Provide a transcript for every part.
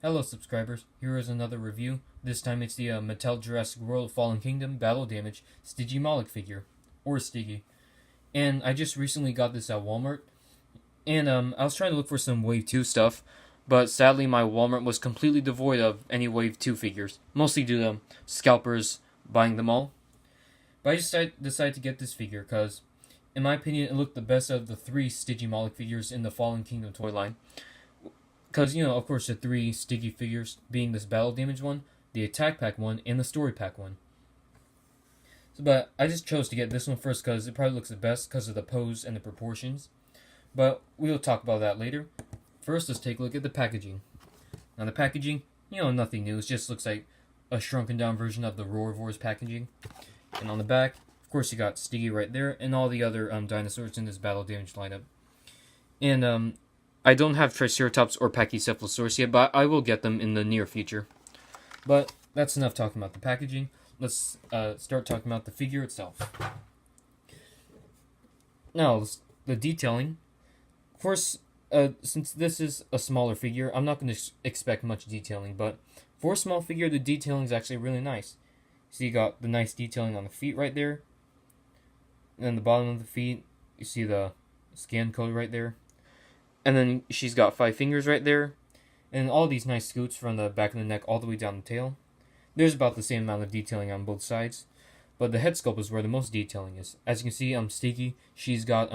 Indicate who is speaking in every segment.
Speaker 1: Hello subscribers, here is another review. This time it's the Mattel Jurassic World Fallen Kingdom Battle Damage Stygimoloch figure, or Stiggy. And I just recently got this at Walmart, and I was trying to look for some Wave 2 stuff, but sadly my Walmart was completely devoid of any Wave 2 figures, mostly due to scalpers buying them all. But I just decided to get this figure because, in my opinion, it looked the best of the 3 Stygimoloch figures in the Fallen Kingdom toy line. Because, of course, the 3 Stiggy figures being this Battle Damage one, the Attack Pack one, and the Story Pack one. But I just chose to get this one first because it probably looks the best because of the pose and the proportions. But we'll talk about that later. First, let's take a look at the packaging. Now, the packaging, nothing new. It just looks like a shrunken down version of the Roarvors packaging. And on the back, of course, you got Stiggy right there and all the other dinosaurs in this Battle Damage lineup. And, I don't have Triceratops or Pachycephalosaurus yet, but I will get them in the near future. But that's enough talking about the packaging. Let's start talking about the figure itself. Now, the detailing. Of course, since this is a smaller figure, I'm not going to expect much detailing, but for a small figure, the detailing is actually really nice. So you got the nice detailing on the feet right there. And then the bottom of the feet, you see the scan code right there. And then she's got 5 fingers right there. And all these nice scoots from the back of the neck all the way down the tail. There's about the same amount of detailing on both sides. But the head sculpt is where the most detailing is. As you can see, Stiggy, she's got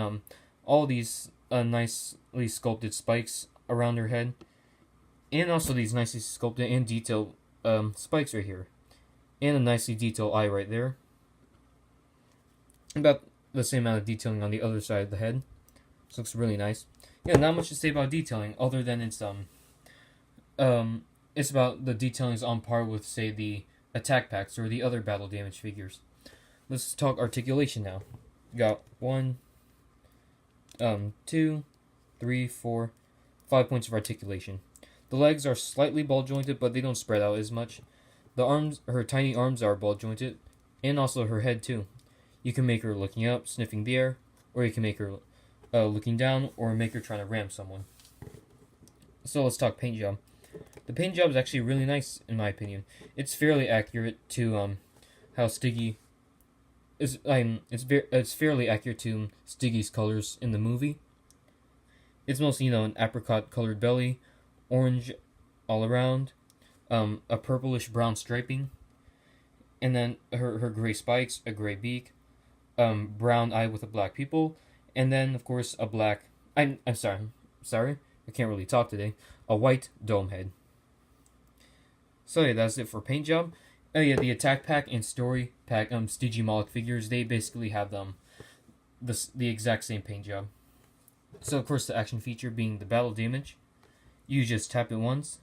Speaker 1: all these nicely sculpted spikes around her head. And also these nicely sculpted and detailed spikes right here. And a nicely detailed eye right there. About the same amount of detailing on the other side of the head. This looks really nice. Yeah, not much to say about detailing, other than it's about the detailing is on par with, say, the attack packs or the other battle damage figures. Let's talk articulation now. We got 1, 2, 3, 4, 5 points of articulation. The legs are slightly ball jointed, but they don't spread out as much. The arms, her tiny arms are ball jointed, and also her head too. You can make her looking up, sniffing the air, or you can make her looking down, or make her trying to ram someone. So let's talk paint job. The paint job is actually really nice, in my opinion. It's fairly accurate to how Stiggy is. It's fairly accurate to Stiggy's colors in the movie. It's mostly an apricot colored belly, orange all around, a purplish brown striping, and then her gray spikes, a gray beak, brown eye with a black pupil. And then, of course, a black... I'm sorry. I can't really talk today. A white dome head. So yeah, that's it for paint job. Oh yeah, the attack pack and story pack Stygimoloch figures, they basically have the exact same paint job. So, of course, the action feature being the battle damage. You just tap it once,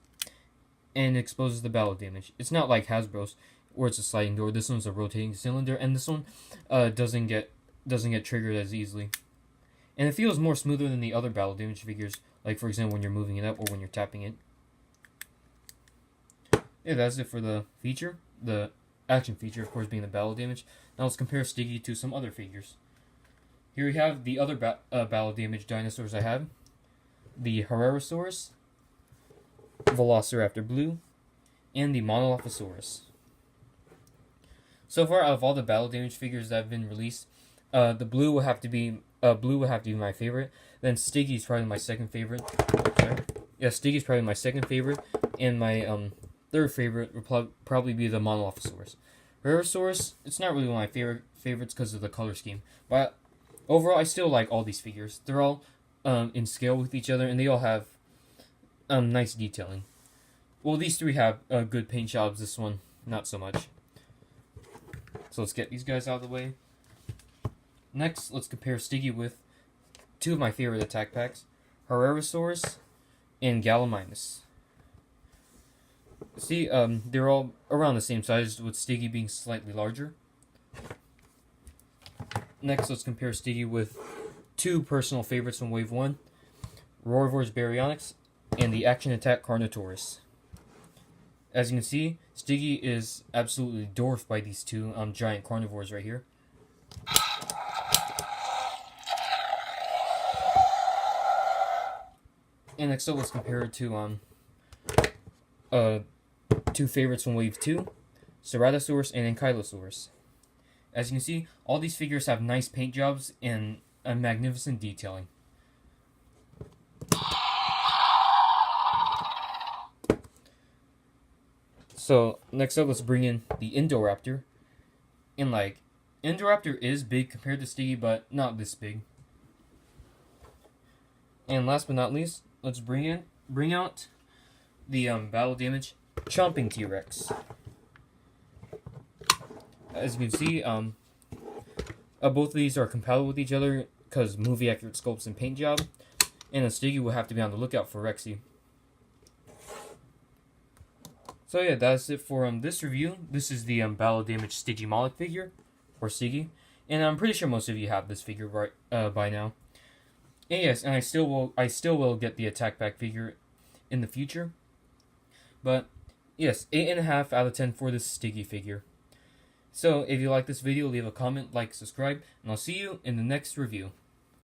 Speaker 1: and it exposes the battle damage. It's not like Hasbro's, where it's a sliding door. This one's a rotating cylinder, and this one doesn't get triggered as easily. And it feels more smoother than the other battle damage figures, like for example when you're moving it up or when you're tapping it. Yeah, that's it for the feature. The action feature, of course, being the battle damage. Now let's compare Stiggy to some other figures. Here we have the other battle damage dinosaurs I have. The Herrerasaurus, Velociraptor Blue, and the Monolophosaurus. So far, out of all the battle damage figures that have been released, the blue will have to be my favorite. Then Stiggy's probably my second favorite. Sorry. Yeah, Stiggy's probably my second favorite, and my third favorite will probably be the Monolophosaurus. Herrerasaurus, it's not really one of my favorites because of the color scheme, but overall, I still like all these figures. They're all in scale with each other, and they all have nice detailing. Well, these 3 have good paint jobs. This one, not so much. So let's get these guys out of the way. Next, let's compare Stiggy with 2 of my favorite attack packs, Herrerasaurus and Gallimimus. See, they're all around the same size, with Stiggy being slightly larger. Next, let's compare Stiggy with 2 personal favorites from Wave 1, Roarvors Baryonyx and the Action Attack Carnotaurus. As you can see, Stiggy is absolutely dwarfed by these 2 giant carnivores right here. And next up, let's compare it to two favorites from Wave 2, Ceratosaurus and Ankylosaurus. As you can see, all these figures have nice paint jobs and a magnificent detailing. So, next up, let's bring in the Indoraptor. And, Indoraptor is big compared to Stiggy, but not this big. And last but not least, let's bring out the battle damage Chomping T-Rex. As you can see, both of these are compatible with each other because movie accurate sculpts and paint job, and a Stiggy will have to be on the lookout for Rexy. So yeah, that's it for this review. This is the battle damage Stygimoloch figure, or Stiggy, and I'm pretty sure most of you have this figure by now. And yes, and I still will get the attack pack figure in the future. But yes, 8.5 out of 10 for this Stiggy figure. So if you like this video, leave a comment, like, subscribe, and I'll see you in the next review.